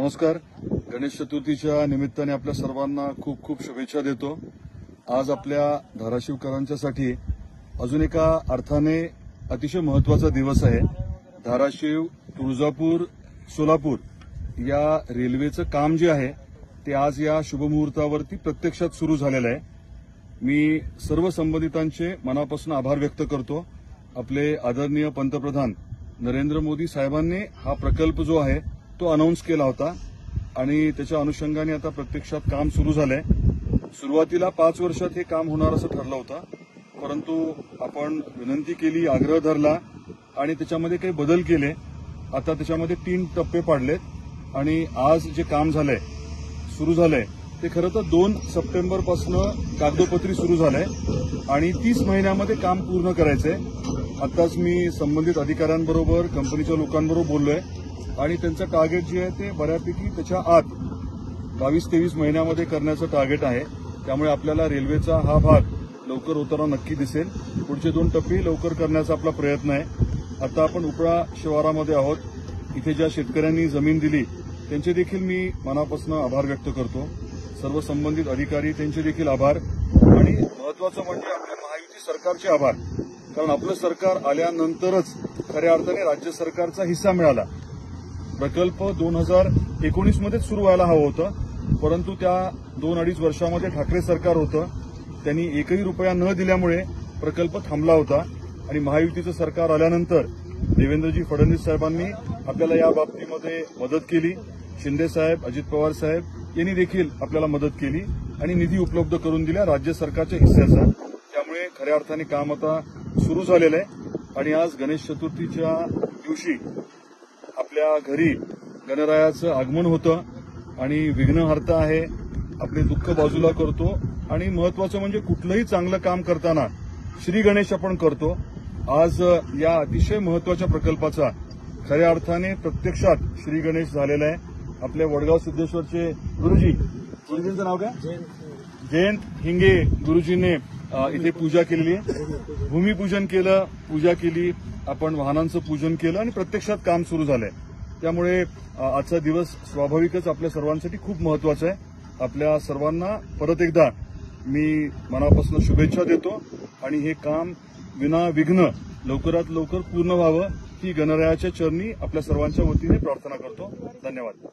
नमस्कार. गणेश चतुर्थीच्या निमित्ताने आपल्या सर्वांना खूप खूप शुभेच्छा देतो. आज आपल्या धाराशिवकरांच्यासाठी अजून एका अर्थाने अतिशय महत्वाचा दिवस आहे. धाराशिव, तुळजापूर, सोलापूर या रेल्वेचं काम जे आहे ते आज या शुभमुहूर्तावरती प्रत्यक्षात सुरू झालेलं आहे. मी सर्व संबंधितांचे मनापासून आभार व्यक्त करतो. आपले आदरणीय पंतप्रधान नरेंद्र मोदी साहेबांनी हा प्रकल्प जो आहे तो अनाऊन्स केला होता आणि त्याच्या अनुषंगाने आता प्रत्यक्षात काम सुरू झालंय. सुरुवातीला 5 वर्षात हे काम होणार असं ठरलं होतं, परंतु आपण विनंती केली, आग्रह धरला आणि त्याच्यामध्ये काही बदल केले. आता त्याच्यामध्ये 3 टप्पे पाडलेत आणि आज जे काम झालंय, सुरू झालंय ते खरं तर 2 सप्टेंबरपासून कागदोपत्री सुरू झालंय आणि 30 महिन्यामध्ये काम पूर्ण करायचंय. आताच मी संबंधित अधिकाऱ्यांबरोबर, कंपनीच्या लोकांबरोबर बोललोय आणि त्यांचं टार्गेट जे आहे ते बऱ्यापैकी त्याच्या आत 22-23 महिन्यामध्ये करण्याचं टार्गेट आहे. त्यामुळे आपल्याला रेल्वेचा हा भाग लवकर होताना नक्की दिसेल. पुढचे 2 टप्पे लवकर करण्याचा आपला प्रयत्न आहे. आता आपण उपळा शिवारामध्ये आहोत. इथे ज्या शेतकऱ्यांनी जमीन दिली त्यांचे देखील मी मनापासून आभार व्यक्त करतो. सर्व संबंधित अधिकारी त्यांचे देखील आभार आणि महत्वाचं म्हणजे आपल्या महायुती सरकारचे आभार. कारण आपलं सरकार आल्यानंतरच खऱ्या अर्थाने राज्य सरकारचा हिस्सा मिळाला. प्रकल्प 2019 मध्येच सुरू व्हायला हवं होतं, परंतु त्या 2-2.5 वर्षामध्ये ठाकरे सरकार होतं. त्यांनी एकही रुपया न दिल्यामुळे प्रकल्प थांबला होता आणि महायुतीचं सरकार आल्यानंतर देवेंद्रजी फडणवीस साहेबांनी आपल्याला या बाबतीमध्ये मदत केली. शिंदे साहेब, अजित पवार साहेब यांनी देखील आपल्याला मदत केली आणि निधी उपलब्ध करून दिला राज्य सरकारच्या हिस्स्याचा. त्यामुळे खऱ्या अर्थाने काम आता सुरू झालेलं आहे आणि आज गणेश चतुर्थीच्या दिवशी आपल्या घरी गणरायाचं आगमन होतं आणि विघ्नहर्ता आहे. आपले दुःख बाजूला करतो आणि महत्वाचं म्हणजे कुठलंही चांगलं काम करताना श्री गणेश आपण करतो. आज या अतिशय महत्वाच्या प्रकल्पाचा खऱ्या अर्थाने प्रत्यक्षात श्री गणेश झालेला आहे. आपल्या वडगाव सिद्धेश्वरचे गुरुजींचं नाव काय? जयंत हिंगे गुरुजींनी इथे पूजा केलेली आहे. भूमिपूजन केलं, पूजा केली, आपण वाहनांचं पूजन केलं आणि प्रत्यक्षात काम सुरू झालंय. त्यामुळे आजचा दिवस स्वाभाविकच आपल्या सर्वांसाठी खूप महत्वाचा आहे. आपल्या सर्वांना परत एकदा मी मनापासून शुभेच्छा देतो आणि हे काम विनाविघ्न लवकरात लवकर पूर्ण व्हावं ही गणरायाच्या चरणी आपल्या सर्वांच्या वतीने प्रार्थना करतो. धन्यवाद.